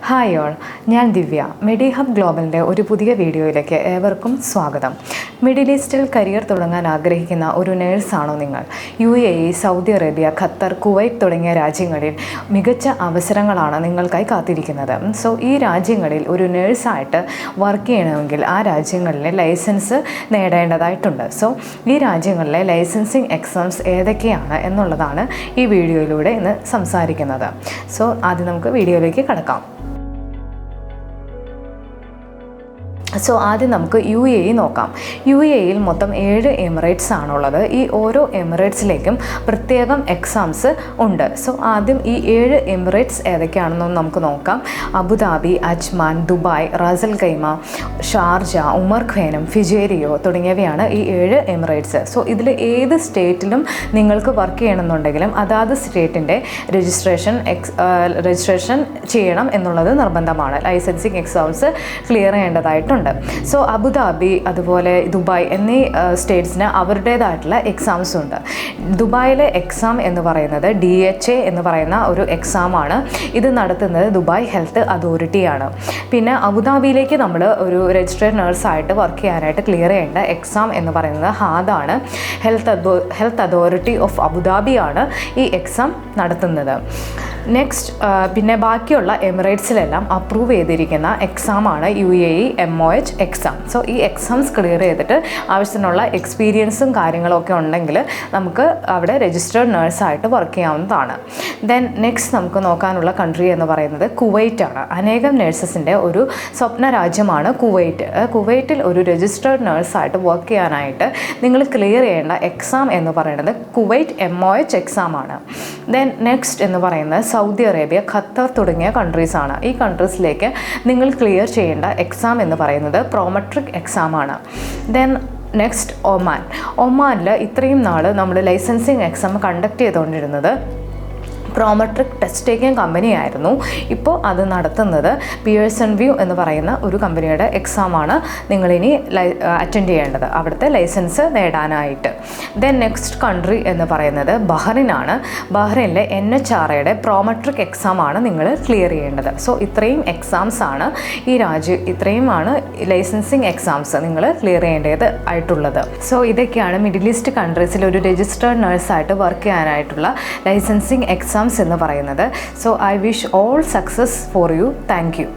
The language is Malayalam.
ഹായ് ഓൾ, ഞാൻ ദിവ്യ. മെഡിഹബ് ഗ്ലോബലിൻ്റെ ഒരു പുതിയ വീഡിയോയിലേക്ക് ഏവർക്കും സ്വാഗതം. മിഡിൽ ഈസ്റ്റിൽ കരിയർ തുടങ്ങാൻ ആഗ്രഹിക്കുന്ന ഒരു നേഴ്സാണോ നിങ്ങൾ? UAE, Saudi Arabia, Qatar, Kuwait തുടങ്ങിയ രാജ്യങ്ങളിൽ മികച്ച അവസരങ്ങളാണ് നിങ്ങൾക്കായി കാത്തിരിക്കുന്നത്. സോ ഈ രാജ്യങ്ങളിൽ ഒരു നേഴ്സായിട്ട് വർക്ക് ചെയ്യണമെങ്കിൽ ആ രാജ്യങ്ങളിലെ ലൈസൻസ് നേടേണ്ടതായിട്ടുണ്ട്. സോ ഈ രാജ്യങ്ങളിലെ ലൈസൻസിങ് എക്സാംസ് ഏതൊക്കെയാണ് എന്നുള്ളതാണ് ഈ വീഡിയോയിലൂടെ ഇന്ന് സംസാരിക്കുന്നത്. സോ ആദ്യം നമുക്ക് വീഡിയോയിലേക്ക് കടക്കാം. ആദ്യം നമുക്ക് UAE നോക്കാം. UAEയിൽ മൊത്തം 7 എമിറേറ്റ്സ് ആണുള്ളത്. ഈ ഓരോ എമിറേറ്റ്സിലേക്കും പ്രത്യേകം എക്സാംസ് ഉണ്ട്. ആദ്യം ഈ 7 എമിറേറ്റ്സ് ഏതൊക്കെയാണെന്നൊന്ന് നമുക്ക് നോക്കാം. Abu Dhabi, Ajman, Dubai, Ras al Khaimah, Sharjah, Umm al Quwain, Fujairah തുടങ്ങിയവയാണ് ഈ 7 എമിറേറ്റ്സ്. ഇതിൽ ഏത് സ്റ്റേറ്റിലും നിങ്ങൾക്ക് വർക്ക് ചെയ്യണമെന്നുണ്ടെങ്കിലും അതാത് സ്റ്റേറ്റിൻ്റെ രജിസ്ട്രേഷൻ ചെയ്യണം എന്നുള്ളത് നിർബന്ധമാണ്. ലൈസൻസിങ് എക്സാംസ് ക്ലിയർ ചെയ്യേണ്ടതായിട്ടുണ്ട്. അബുദാബി അതുപോലെ ദുബായ് എന്നീ സ്റ്റേറ്റ്സിന് അവരുടേതായിട്ടുള്ള എക്സാംസ് ഉണ്ട്. ദുബായിലെ എക്സാം എന്ന് പറയുന്നത് DHA എന്ന് പറയുന്ന ഒരു എക്സാമാണ്. ഇത് നടത്തുന്നത് ദുബായ് ഹെൽത്ത് അതോറിറ്റിയാണ്. പിന്നെ അബുദാബിയിലേക്ക് നമ്മൾ ഒരു രജിസ്റ്റേർഡ് നേഴ്സായിട്ട് വർക്ക് ചെയ്യാനായിട്ട് ക്ലിയർ ചെയ്യേണ്ട എക്സാം എന്ന് പറയുന്നത് ഹാദാണ്. ഹെൽത്ത് അതോറിറ്റി ഓഫ് അബുദാബിയാണ് ഈ എക്സാം നടത്തുന്നത്. നെക്സ്റ്റ് പിന്നെ ബാക്കിയുള്ള എമിറേറ്റ്സിലെല്ലാം അപ്രൂവ് ചെയ്തിരിക്കുന്ന എക്സാമാണ് UAE MOH എക്സാം. ഈ എക്സാംസ് ക്ലിയർ ചെയ്തിട്ട് ആവശ്യത്തിനുള്ള എക്സ്പീരിയൻസും കാര്യങ്ങളൊക്കെ ഉണ്ടെങ്കിൽ നമുക്ക് അവിടെ രജിസ്റ്റേർഡ് നേഴ്സായിട്ട് വർക്ക് ചെയ്യാവുന്നതാണ്. ദെൻ നെക്സ്റ്റ് നമുക്ക് നോക്കാനുള്ള കൺട്രി എന്ന് പറയുന്നത് കുവൈറ്റ് ആണ്. അനേകം നേഴ്സസിൻ്റെ ഒരു സ്വപ്ന രാജ്യമാണ് കുവൈറ്റ്. കുവൈറ്റിൽ ഒരു രജിസ്റ്റേർഡ് നേഴ്സായിട്ട് വർക്ക് ചെയ്യാനായിട്ട് നിങ്ങൾ ക്ലിയർ ചെയ്യേണ്ട എക്സാം എന്ന് പറയുന്നത് കുവൈറ്റ് MOH എക്സാമാണ്. ദെൻ നെക്സ്റ്റ് എന്ന് പറയുന്നത് സൗദി അറേബ്യ, ഖത്തർ തുടങ്ങിയ കൺട്രീസാണ്. ഈ കൺട്രീസിലേക്ക് നിങ്ങൾ ക്ലിയർ ചെയ്യേണ്ട എക്സാം എന്ന് പറയുന്നത് പ്രോമെട്രിക് എക്സാമാണ്. ദെൻ നെക്സ്റ്റ് ഒമാനിൽ ഇത്രയും നാൾ നമ്മൾ ലൈസൻസിങ് എക്സാം കണ്ടക്ട് ചെയ്തുകൊണ്ടിരുന്നത് പ്രോമെട്രിക് ടെസ്റ്റ് ടേക്കിംഗ് കമ്പനിയായിരുന്നു. ഇപ്പോൾ അത് നടത്തുന്നത് പിയേഴ്സൺ വ്യൂ എന്ന് പറയുന്ന ഒരു കമ്പനിയുടെ എക്സാമാണ് നിങ്ങളിനി അറ്റൻഡ് ചെയ്യേണ്ടത് അവിടുത്തെ ലൈസൻസ് നേടാനായിട്ട്. ദെൻ നെക്സ്റ്റ് കൺട്രി എന്ന് പറയുന്നത് ബഹ്റിനാണ്. ബഹ്റിനിലെ NHRAയുടെ പ്രോമെട്രിക് എക്സാമാണ് നിങ്ങൾ ക്ലിയർ ചെയ്യേണ്ടത്. ഇത്രയും എക്സാംസ് ആണ് ഇത്രയുമാണ് ലൈസൻസിങ് എക്സാംസ് നിങ്ങൾ ക്ലിയർ ചെയ്യേണ്ടത് ആയിട്ടുള്ളത്. ഇതൊക്കെയാണ് മിഡിൽ ഈസ്റ്റ് കൺട്രീസിൽ ഒരു രജിസ്റ്റേർഡ് നേഴ്സായിട്ട് വർക്ക് ചെയ്യാനായിട്ടുള്ള ലൈസൻസിങ് എക്സാം എന്ന് പറയുന്നത്. I wish all success for you. Thank you.